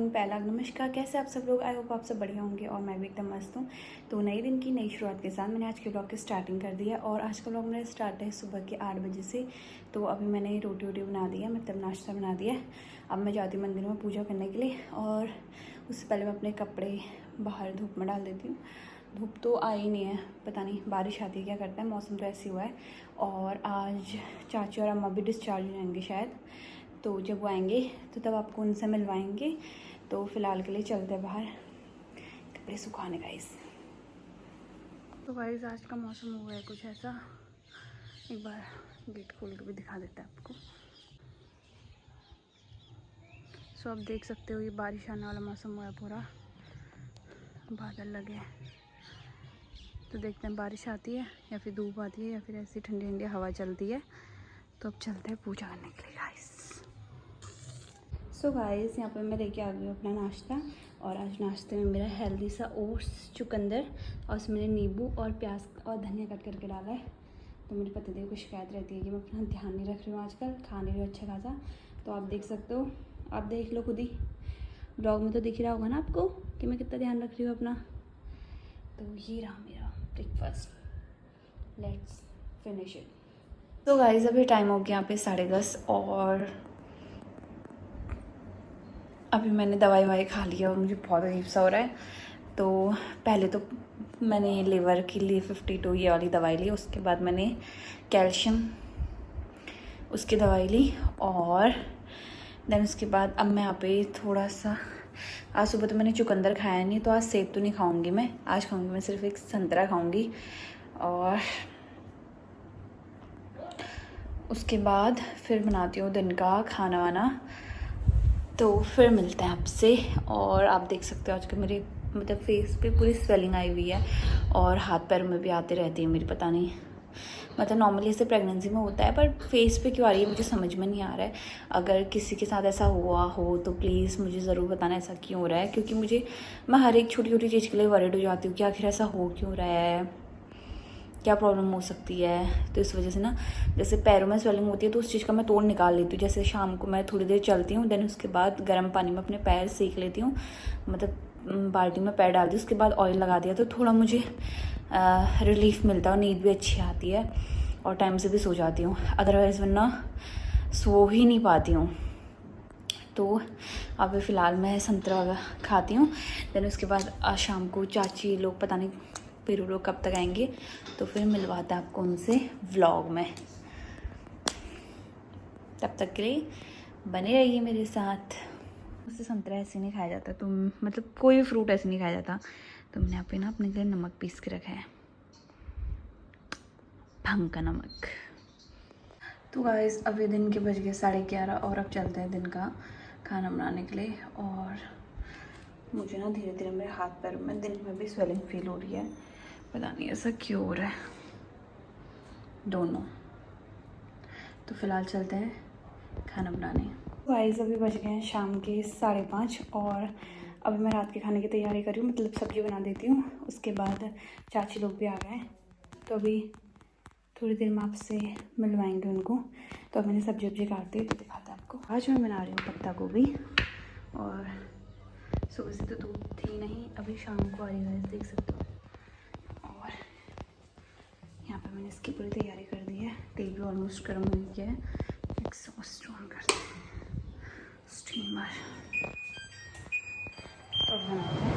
Morning, पहला नमस्कार। कैसे आप सब लोग? आई होप आप सब बढ़िया होंगे और मैं भी एकदम मस्त हूँ। तो नए दिन की नई शुरुआत के साथ मैंने आज के ब्लॉग की स्टार्टिंग कर दी है और आज का ब्लॉग मेरा स्टार्ट है सुबह के 8 बजे से। तो अभी मैंने रोटी वोटी बना दी है, मतलब नाश्ता बना दिया है। अब मैं जाती हूँ मंदिर में पूजा करने के लिए और उससे पहले मैं अपने कपड़े बाहर धूप में डाल देती हूँ। धूप तो आई नहीं है, पता नहीं बारिश आती है क्या करता है, मौसम तो ऐसे हुआ है। और आज चाची और अम्मा भी डिस्चार्ज हो जाएंगे शायद, तो जब वो आएंगे तो तब आपको उनसे मिलवाएंगे। तो फ़िलहाल के लिए चलते हैं बाहर कपड़े सुखाने गाइस। तो गाइस आज का मौसम हुआ है कुछ ऐसा, एक बार गेट खोल के भी दिखा देता है आपको। सो आप देख सकते हो ये बारिश आने वाला मौसम हुआ है, पूरा बादल लगे हैं। तो देखते हैं बारिश आती है या फिर धूप आती है या फिर ऐसी ठंडी ठंडी हवा चलती है। तो अब चलते हैं पूजा करने के लिए गाइस। सो गाइस यहाँ पे मैं लेके आ गई हूँ अपना नाश्ता और आज नाश्ते में मेरा हेल्दी सा ओट्स चुकंदर और उसमें मैंने नींबू और प्याज और धनिया कट करके डाला है। तो मेरे पतिदेव को शिकायत रहती है कि मैं अपना ध्यान नहीं रख रही हूँ आजकल, खा नहीं रही हूँ अच्छा खासा। तो आप देख सकते हो, आप देख लो खुद ही, ब्लॉग में तो दिख रहा होगा ना आपको कि मैं कितना ध्यान रख रही हूँ अपना। तो ये रहा मेरा ब्रेकफास्ट, लेट्स फिनिश इट। तो गाइस अभी टाइम हो गया यहाँ पे 10:30 और अभी मैंने दवाई वाई खा ली है और मुझे बहुत अजीब सा हो रहा है। तो पहले तो मैंने लीवर के लिए 52 ये वाली दवाई ली, उसके बाद मैंने कैल्शियम उसकी दवाई ली और देन उसके बाद अब मैं यहाँ पे थोड़ा सा, आज सुबह तो मैंने चुकंदर खाया नहीं, तो आज सेब तो नहीं खाऊंगी मैं, आज खाऊंगी मैं सिर्फ एक संतरा खाऊंगी। और उसके बाद फिर बनाती हूँ दिन का खाना वाना, तो फिर मिलते हैं आपसे। और आप देख सकते हो आजकल मेरे मतलब फेस पे पूरी स्वेलिंग आई हुई है और हाथ पैरों में भी आते रहती है मेरी, पता नहीं मतलब नॉर्मली ऐसे प्रेगनेंसी में होता है पर फेस पे क्यों आ रही है मुझे समझ में नहीं आ रहा है। अगर किसी के साथ ऐसा हुआ हो तो प्लीज़ मुझे ज़रूर बताना ऐसा क्यों हो रहा है, क्योंकि मैं हर एक छोटी छोटी चीज़ के लिए वरीड हो जाती हूँ कि आखिर ऐसा हो क्यों रहा है, क्या प्रॉब्लम हो सकती है। तो इस वजह से ना, जैसे पैरों में स्वेलिंग होती है तो उस चीज़ का मैं तोड़ निकाल लेती हूँ। जैसे शाम को मैं थोड़ी देर चलती हूँ, देन उसके बाद गर्म पानी में अपने पैर सेक लेती हूँ, मतलब बाल्टी में पैर डाल दी, उसके बाद ऑयल लगा दिया, तो थोड़ा मुझे रिलीफ मिलता है और नींद भी अच्छी आती है और टाइम से भी सो जाती हूँ। अदरवाइज़ वरना सो ही नहीं पाती हूँ। तो अभी फ़िलहाल मैं संतरा खाती हूँ, देन उसके बाद शाम को चाची लोग पता नहीं पीरू लोग कब तक आएंगे, तो फिर मिलवाता है आपको उनसे व्लॉग में। तब तक के लिए बने रहिए मेरे साथ। उससे संतरा ऐसे नहीं खाया जाता, तो मतलब कोई भी फ्रूट ऐसे नहीं खाया जाता। तो मैंने यहाँ पे ना अपने लिए नमक पीस के रखा है, भंग का नमक। तो गाइस अभी दिन के बज गए 11:30 और अब चलते हैं दिन का खाना बनाने के लिए। और मुझे ना धीरे धीरे मेरे हाथ पैर में दिन में भी स्वेलिंग फील हो रही है, पता नहीं ऐसा क्यों हो रहा है, दोनों। तो फिलहाल चलते हैं खाना बनाने। गाइस अभी बज गए हैं शाम के 5:30 और अभी मैं रात के खाने की तैयारी कर रही हूँ, मतलब सब्ज़ी बना देती हूँ। उसके बाद चाची लोग भी आ गए हैं, तो अभी थोड़ी देर में आपसे मिलवाएंगे उनको। तो अब मैंने सब्जी वब्जी काट दी, तो दिखाते हैं आपको। आज मैं बना रही हूँ पत्ता गोभी और सुबह से तो धूप थी नहीं, अभी शाम को आ रही है, देख सकते हो। और यहाँ पे मैंने इसकी पूरी तैयारी कर दी है, तेल भी ऑलमोस्ट गर्म हो गया है। एग्जॉस्ट ऑन करते हैं, स्टीमर तो बनाते हैं।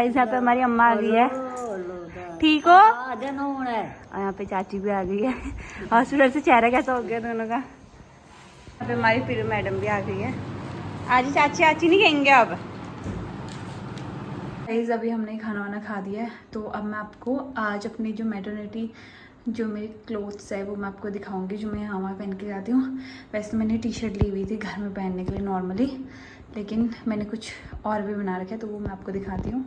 यहाँ पे हमारी अम्मा आ गई है, ठीक हो? और यहाँ पे चाची भी आ गई है। हॉस्पिटल से चेहरा कैसा हो गया दोनों का। यहाँ पे हमारी पीरू मैडम भी आ गई है। आज चाची आची नहीं कहेंगे अब। गाइस अभी हमने खाना वाना खा दिया है, तो अब मैं आपको आज अपनी जो मैटरनिटी जो मेरी क्लोथ्स है वो मैं आपको दिखाऊंगी, जो मैं यहाँ वहाँ पहन के जाती हूँ। वैसे मैंने टी शर्ट ली हुई थी घर में पहनने के लिए नॉर्मली, लेकिन मैंने कुछ और भी बना रखा है तो वो मैं आपको दिखाती हूँ।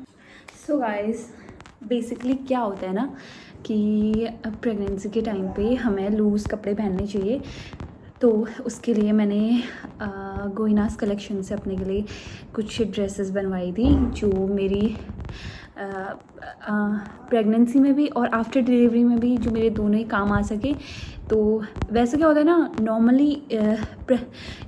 सो गाइस, बेसिकली क्या होता है ना कि प्रेगनेंसी के टाइम पे हमें लूज़ कपड़े पहनने चाहिए। तो उसके लिए मैंने गोइनास कलेक्शन से अपने के लिए कुछ ड्रेसेस बनवाई थी जो मेरी प्रेगनेंसी में भी और आफ्टर डिलीवरी में भी जो मेरे दोनों ही काम आ सके। तो वैसे क्या होता है ना, नॉर्मली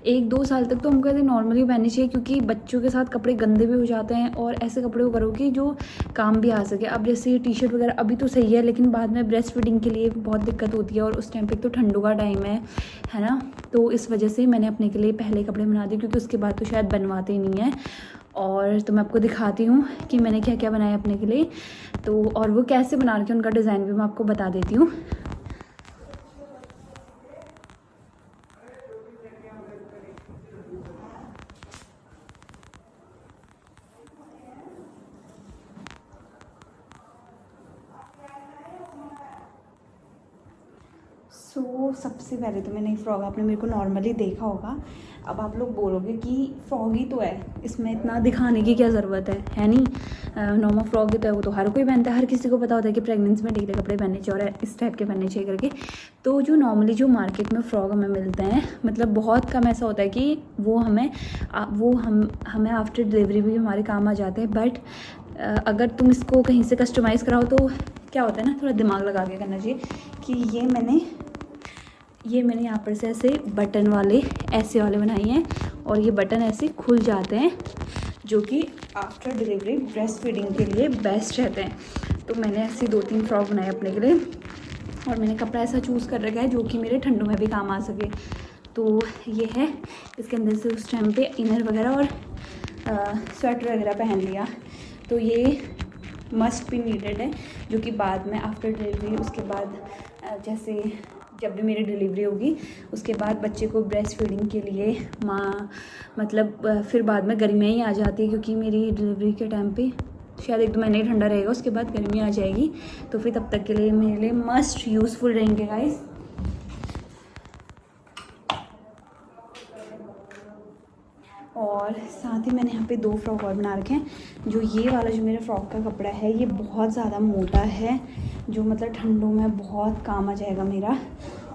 1-2 साल तक तो हमको ऐसे नॉर्मली पहननी चाहिए, क्योंकि बच्चों के साथ कपड़े गंदे भी हो जाते हैं और ऐसे कपड़े को करो कि जो काम भी आ सके। अब जैसे टी शर्ट वगैरह अभी तो सही है, लेकिन बाद में ब्रेस्ट फीडिंग के लिए बहुत दिक्कत होती है और उस टाइम पे तो ठंडों का टाइम है ना। तो इस वजह से मैंने अपने के लिए पहले कपड़े बना दिए, क्योंकि उसके बाद तो शायद बनवाते ही नहीं हैं। और तो मैं आपको दिखाती हूँ कि मैंने क्या क्या बनाया अपने के लिए। तो और वो कैसे बना रखे उनका डिज़ाइन भी मैं आपको बता देती हूँ। सबसे पहले तो मैंने फ्रॉक, आपने मेरे को नॉर्मली देखा होगा। अब आप लोग बोलोगे कि फ्रॉक ही तो है, इसमें इतना दिखाने की क्या ज़रूरत है नहीं। नॉर्मल फ्रॉक ही तो है, वो तो हर कोई पहनता है, हर किसी को पता होता है कि प्रेगनेंसी में ढीले कपड़े पहनने चाहिए और इस टाइप के पहनने चाहिए करके। तो जो नॉर्मली जो मार्केट में फ़्रॉक हमें मिलते हैं, मतलब बहुत कम ऐसा होता है कि वो हमें आफ्टर डिलीवरी भी हमारे काम आ जाते हैं। बट अगर तुम इसको कहीं से कस्टमाइज़ कराओ तो क्या होता है ना, थोड़ा दिमाग लगा के करना चाहिए। कि ये मैंने यहाँ पर से ऐसे बटन वाले ऐसे वाले बनाए हैं और ये बटन ऐसे खुल जाते हैं, जो कि आफ्टर डिलीवरी ब्रेस्ट फीडिंग के लिए बेस्ट रहते हैं। तो मैंने ऐसे 2-3 फ्रॉक बनाए अपने के लिए और मैंने कपड़ा ऐसा चूज़ कर रखा है जो कि मेरे ठंडों में भी काम आ सके। तो ये है, इसके अंदर से उस टाइम पे इनर वगैरह और स्वेटर वगैरह पहन लिया। तो ये मस्ट बी नीडेड है, जो कि बाद में आफ्टर डिलीवरी, उसके बाद जैसे जब भी मेरी डिलीवरी होगी उसके बाद बच्चे को ब्रेस्ट फीडिंग के लिए मतलब फिर बाद में गर्मियाँ ही आ जाती है, क्योंकि मेरी डिलीवरी के टाइम पे शायद 1-2 महीने ठंडा रहेगा, उसके बाद गर्मी आ जाएगी। तो फिर तब तक के लिए मेरे लिए मस्ट यूज़फुल रहेंगे गाइस। और साथ ही मैंने यहाँ पे 2 फ्रॉक और बना रखे हैं। जो ये वाला जो मेरा फ्रॉक का कपड़ा है ये बहुत ज़्यादा मोटा है, जो मतलब ठंडों में बहुत काम आ जाएगा मेरा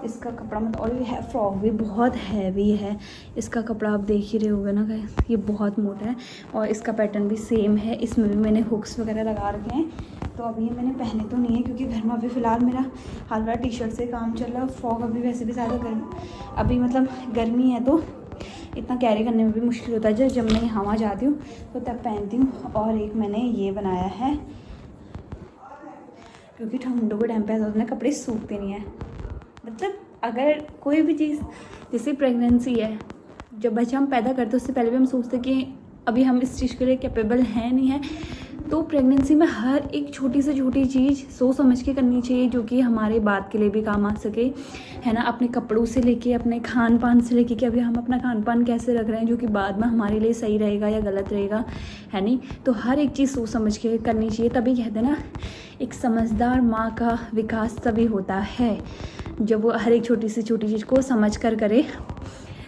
इसका कपड़ा। मतलब और ये फ्रॉक भी बहुत हैवी है, इसका कपड़ा आप देख ही रहे होगे ना गाइस, ये बहुत मोटा है। और इसका पैटर्न भी सेम है, इसमें भी मैंने हुक्स वगैरह लगा रखे हैं। तो अभी ये मैंने पहने तो नहीं है, क्योंकि घर में अभी फ़िलहाल मेरा हल्का टी शर्ट से काम चल रहा है। फ्रॉक अभी वैसे भी ज़्यादा अभी मतलब गर्मी है तो इतना कैरी करने में भी मुश्किल होता है। जब मैं यहाँ जाती हूँ तो तब पहनती हूँ। और एक मैंने ये बनाया है, क्योंकि ठंडों के टाइम पे ऐसा होता है कपड़े सूखते नहीं हैं। मतलब अगर कोई भी चीज़, जैसे प्रेगनेंसी है, जब बच्चा हम पैदा करते हैं उससे पहले भी हम सोचते कि अभी हम इस चीज़ के लिए कैपेबल हैं नहीं है। तो प्रेगनेंसी में हर एक छोटी से छोटी चीज़ सोच समझ के करनी चाहिए, जो कि हमारे बाद के लिए भी काम आ सके, है ना। अपने कपड़ों से लेके, अपने खान पान से लेके कि अभी हम अपना खान पान कैसे रख रहे हैं, जो कि बाद में हमारे लिए सही रहेगा या गलत रहेगा, है नहीं। तो हर एक चीज़ सोच समझ के करनी चाहिए। तभी कहते हैं ना, एक समझदार माँ का विकास तभी होता है जब वो हर एक छोटी से छोटी चीज़ को समझ कर करे।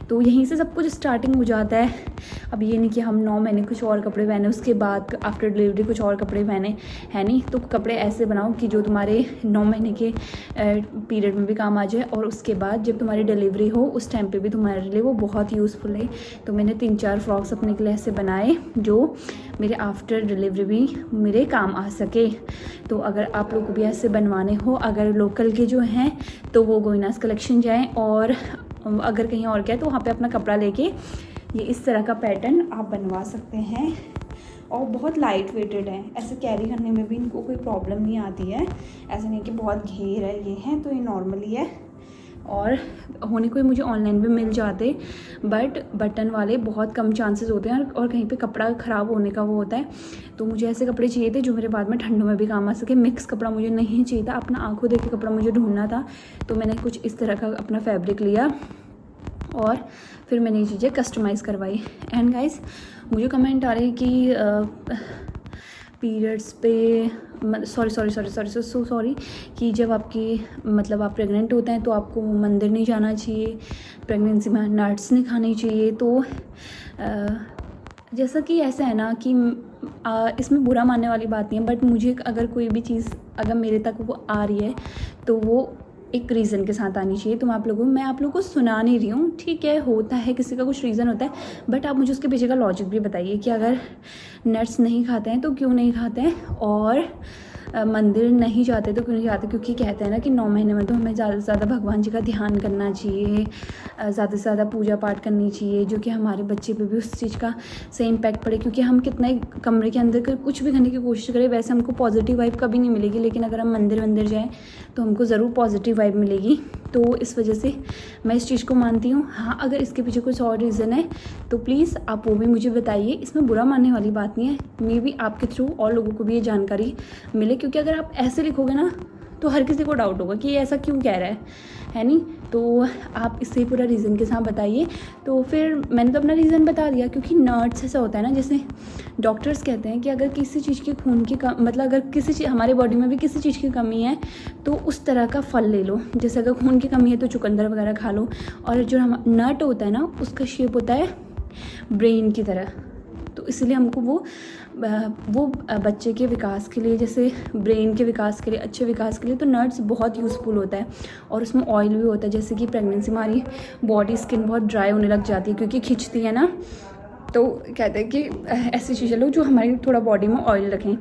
तो यहीं से सब कुछ स्टार्टिंग हो जाता है। अब ये नहीं कि हम 9 महीने कुछ और कपड़े पहने, उसके बाद आफ्टर डिलीवरी कुछ और कपड़े पहने, है नहीं। तो कपड़े ऐसे बनाओ कि जो तुम्हारे 9 महीने के पीरियड में भी काम आ जाए, और उसके बाद जब तुम्हारी डिलीवरी हो उस टाइम पे भी तुम्हारे लिए वो बहुत यूज़फुल है। तो मैंने 3-4 फ्रॉक्स अपने के लिए ऐसे बनाए जो मेरे आफ्टर डिलीवरी भी मेरे काम आ सके। तो अगर आप लोग को भी ऐसे बनवाने हो, अगर लोकल के जो हैं तो वो गोइनास कलेक्शन जाएँ, और अगर कहीं और क्या है तो वहाँ पे अपना कपड़ा लेके ये इस तरह का पैटर्न आप बनवा सकते हैं। और बहुत लाइट वेटेड है, ऐसे कैरी करने में भी इनको कोई प्रॉब्लम नहीं आती है। ऐसा नहीं कि बहुत घेर है, ये है तो ये नॉर्मली है। और होने को मुझे ऑनलाइन भी मिल जाते, बट बटन वाले बहुत कम चांसेस होते हैं और कहीं पे कपड़ा ख़राब होने का वो होता है। तो मुझे ऐसे कपड़े चाहिए थे जो मेरे बाद में ठंडों में भी काम आ सके। मिक्स कपड़ा मुझे नहीं चाहिए था, अपना आंखों देख के कपड़ा मुझे ढूंढना था। तो मैंने कुछ इस तरह का अपना फैब्रिक लिया और फिर मैंने ये चीज़ें कस्टमाइज़ करवाई। एंड गाइस, मुझे कमेंट आ रहे हैं कि पीरियड्स पे सॉरी कि जब आपकी मतलब आप प्रेग्नेंट होते हैं तो आपको मंदिर नहीं जाना चाहिए, प्रेगनेंसी में नट्स नहीं खानी चाहिए। तो जैसा कि ऐसा है ना कि इसमें बुरा मानने वाली बात नहीं है, बट मुझे अगर कोई भी चीज़ अगर मेरे तक वो आ रही है तो वो एक रीज़न के साथ आनी चाहिए। तो मैं आप लोगों को सुना नहीं रही हूँ, ठीक है, होता है, किसी का कुछ रीज़न होता है, बट आप मुझे उसके पीछे का लॉजिक भी बताइए कि अगर नट्स नहीं खाते हैं तो क्यों नहीं खाते हैं, और मंदिर नहीं जाते तो क्यों नहीं जाते, क्योंकि कहते हैं ना कि 9 महीने में तो हमें ज़्यादा से ज़्यादा भगवान जी का ध्यान करना चाहिए, ज़्यादा से ज़्यादा पूजा पाठ करनी चाहिए, जो कि हमारे बच्चे पे भी उस चीज़ का सही इम्पैक्ट पड़े। क्योंकि हम कितना ही कमरे के अंदर कुछ भी करने की कोशिश करें, वैसे हमको पॉजिटिव वाइब कभी नहीं मिलेगी, लेकिन अगर हम मंदिर जाएँ तो हमको ज़रूर पॉजिटिव वाइब मिलेगी। तो इस वजह से मैं इस चीज़ को मानती हूँ। हाँ, अगर इसके पीछे कुछ और रीज़न है तो प्लीज़ आप वो भी मुझे बताइए, इसमें बुरा मानने वाली बात नहीं है। मे बी आपके थ्रू और लोगों को भी ये जानकारी मिले, क्योंकि अगर आप ऐसे लिखोगे ना तो हर किसी को डाउट होगा कि ये ऐसा क्यों कह रहा है नहीं। तो आप इससे पूरा रीज़न के साथ बताइए। तो फिर मैंने तो अपना रीज़न बता दिया, क्योंकि नट्स ऐसा होता है ना, जैसे डॉक्टर्स कहते हैं कि अगर किसी चीज़ की खून की मतलब अगर किसी चीज़ हमारे बॉडी में भी किसी चीज़ की कमी है तो उस तरह का फल ले लो। जैसे अगर खून की कमी है तो चुकंदर वगैरह खा लो। और जो नट होता है ना, उसका शेप होता है ब्रेन की तरह, तो इसलिए हमको वो बच्चे के विकास के लिए, जैसे ब्रेन के विकास के लिए, अच्छे विकास के लिए तो नट्स बहुत यूज़फुल होता है। और उसमें ऑयल भी होता है, जैसे कि प्रेगनेंसी में हमारी बॉडी स्किन बहुत ड्राई होने लग जाती है क्योंकि खिंचती है ना, तो कहते हैं कि ऐसी चीज़ें लो जो हमारी थोड़ा बॉडी में ऑयल रखें।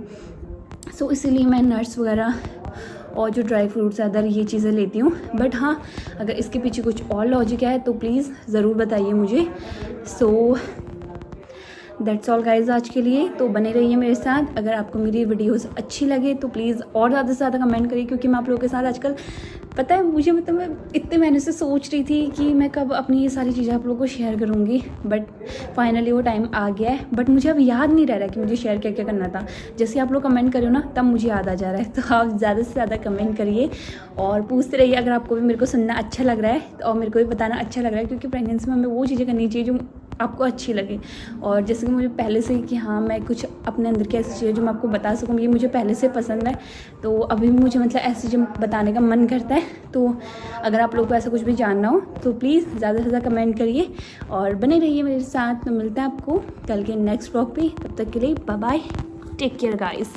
सो इसीलिए मैं नट्स वगैरह और जो ड्राई फ्रूट्स अदर ये चीज़ें लेती हूँ। बट हाँ, अगर इसके पीछे कुछ और लॉजिक है तो प्लीज़ ज़रूर बताइए मुझे। सो दैट्स ऑल गाइज आज के लिए। तो बने रहिए मेरे साथ। अगर आपको मेरी वीडियोस अच्छी लगे तो प्लीज़ और ज़्यादा से ज़्यादा कमेंट करिए, क्योंकि मैं आप लोगों के साथ आजकल, पता है मुझे, मतलब मैं इतने महीने से सोच रही थी कि मैं कब अपनी ये सारी चीज़ें आप लोगों को शेयर करूँगी, बट फाइनली वो टाइम आ गया है। बट मुझे अब याद नहीं रह रहा है कि मुझे शेयर क्या क्या करना था। जैसे आप लोग कमेंट करो ना, तब मुझे याद आ जा रहा है। तो आप ज़्यादा से ज़्यादा कमेंट करिए और पूछते रहिए अगर आपको भी मेरे को सुनना अच्छा लग रहा है और मेरे को भी बताना अच्छा लग रहा है, क्योंकि प्रेगनेंसी में हमें वो चीज़ें करनी चाहिए जो आपको अच्छी लगे। और जैसे कि मुझे पहले से कि हाँ, मैं कुछ अपने अंदर की ऐसी चीज़ें जो मैं आपको बता सकूँ, ये मुझे पहले से पसंद है, तो अभी भी मुझे मतलब ऐसी चीज़ें बताने का मन करता है। तो अगर आप लोग को ऐसा कुछ भी जानना हो तो प्लीज़ ज़्यादा से ज़्यादा कमेंट करिए और बने रहिए मेरे साथ। तो मिलता है आपको कल के नेक्स्ट व्लॉग पे, तब तक के लिए bye bye, take care guys.